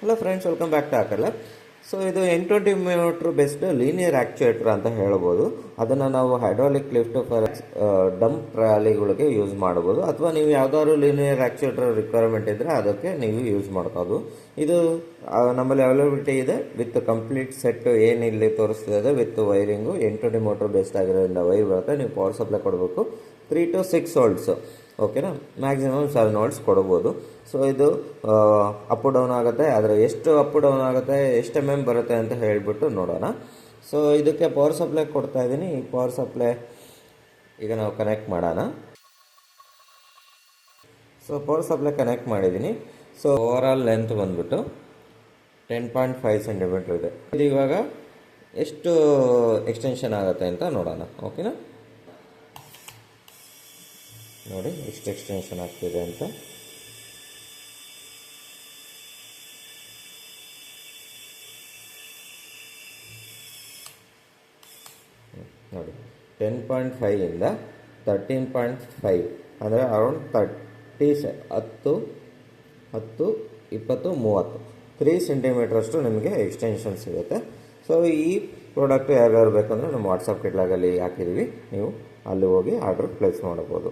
Hello friends, welcome back to ಆಕಲ್ಲ. So ಇದು N20 best linear actuator ಅಂತ ಹೇಳ್ಬೋದು. ಅದನ್ನು ನಾವು ಹೈಡ್ರಾಲಿಕ್ ಲಿಫ್ಟ್ ಫಾರ್ ಡಂಪ್ ಟ್ರಾಲಿಗಳಿಗೆ ಯೂಸ್ ಮಾಡ್ಬೋದು, ಅಥವಾ ನೀವು ಯಾವುದಾದ್ರು ಲೀನಿಯರ್ ಆ್ಯಕ್ಚುಯೇಟರ್ ರಿಕ್ವೈರ್ಮೆಂಟ್ ಇದ್ದರೆ ಅದಕ್ಕೆ ನೀವು ಯೂಸ್ ಮಾಡ್ಬೋದು. ಇದು ನಮ್ಮಲ್ಲಿ ಅವೈಲಬಿಲಿಟಿ ಇದೆ ವಿತ್ ಕಂಪ್ಲೀಟ್ ಸೆಟ್. ಏನಿಲ್ಲಿ ತೋರಿಸ್ತಿದೆ ವಿತ್ ವೈರಿಂಗು. N20 ಬೆಸ್ಟ್ ಆಗಿರೋದ್ರಿಂದ ವೈರ್ ಬರುತ್ತೆ. ನೀವು ಪವರ್ ಸಪ್ಲೈ ಕೊಡಬೇಕು 3 to 6 ವೋಲ್ಟ್ಸು. ಓಕೆನಾ, ಮ್ಯಾಕ್ಸಿಮಮ್ 7 ವೋಲ್ಟ್ಸ್ ಕೊಡ್ಬೋದು. ಸೊ ಇದು ಅಪ್ ಡೌನ್ ಆಗುತ್ತೆ. ಆದರೆ ಎಷ್ಟು ಅಪ್ ಡೌನ್ ಆಗುತ್ತೆ, ಎಷ್ಟು MM ಬರುತ್ತೆ ಅಂತ ಹೇಳಿಬಿಟ್ಟು ನೋಡೋಣ. ಸೊ ಇದಕ್ಕೆ ಪವರ್ ಸಪ್ಲೈ ಕೊಡ್ತಾ ಇದ್ದೀನಿ. ಈ ಪವರ್ ಸಪ್ಲೈ ಈಗ ನಾವು ಕನೆಕ್ಟ್ ಮಾಡೋಣ. ಸೊ ಪವರ್ ಸಪ್ಲೈ ಕನೆಕ್ಟ್ ಮಾಡಿದ್ದೀನಿ. ಸೊ ಓವರಾಲ್ ಲೆಂತ್ ಬಂದ್ಬಿಟ್ಟು 10.5 ಸೆಂಟಿಮೀಟ್ರ್ ಇದೆ. ಇದು ಇವಾಗ ಎಷ್ಟು ಎಕ್ಸ್ಟೆನ್ಷನ್ ಆಗುತ್ತೆ ಅಂತ ನೋಡೋಣ. ಓಕೆನಾ, ನೋಡಿ ಎಷ್ಟು ಎಕ್ಸ್ಟೆನ್ಷನ್ ಆಗ್ತಿದೆ ಅಂತ. ನೋಡಿ 10.5 ಇಂದ 13.5 ಅಂದರೆ ಅರೌಂಡ್ 10, 20, 30 3 ಸೆಂಟಿಮೀಟ್ರಷ್ಟು ನಿಮಗೆ ಎಕ್ಸ್ಟೆನ್ಷನ್ ಸಿಗುತ್ತೆ. ಸೊ ಈ ಪ್ರಾಡಕ್ಟ್ ಯಾರ್ಯಾರು ಬೇಕಂದರೆ ನಮ್ಮ ವಾಟ್ಸಪ್ ಕಿಟ್ಲಾಗಲ್ಲಿ ಹಾಕಿದ್ದೀವಿ. ನೀವು ಅಲ್ಲಿ ಹೋಗಿ ಆರ್ಡರ್ ಪ್ಲೇಸ್ ಮಾಡಬಹುದು.